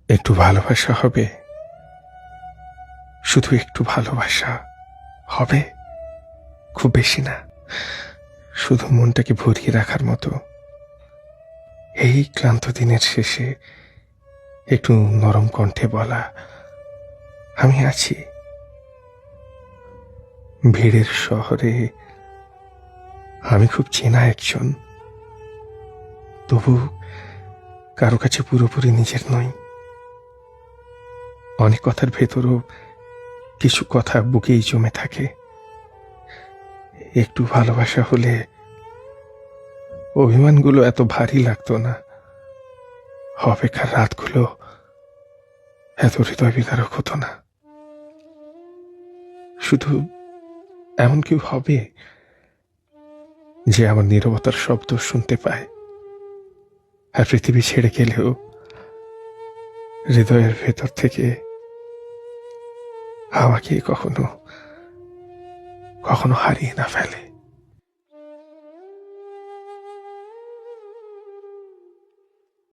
একটু ভালোবাসা হবে, শুধু একটু ভালোবাসা হবে, খুব বেশি না, শুধু মনটাকে ভরিয়ে রাখার মতো। এই ক্লান্ত দিনের শেষে একটু নরম কণ্ঠে বলা, আমি আছি। ভিড়ের শহরে আমি খুব চেনা একজন, তবু কারো কাছে পুরোপুরি নিজের নই। অনেক কথার ভেতরও কিছু কথা বুকেই জমে থাকে। একটু ভালোবাসা হলে অভিমানগুলো এত ভারী লাগতো না, অপেক্ষার রাতগুলো এত হৃদয় বিদারক হতো না। শুধু এমন কেউ হবে যে আমার নীরবতার শব্দ শুনতে পায়, আর পৃথিবী ছেড়ে গেলেও হৃদয়ের ভেতর থেকে আমাকে কখনো কখনো হারিয়ে না ফেলে।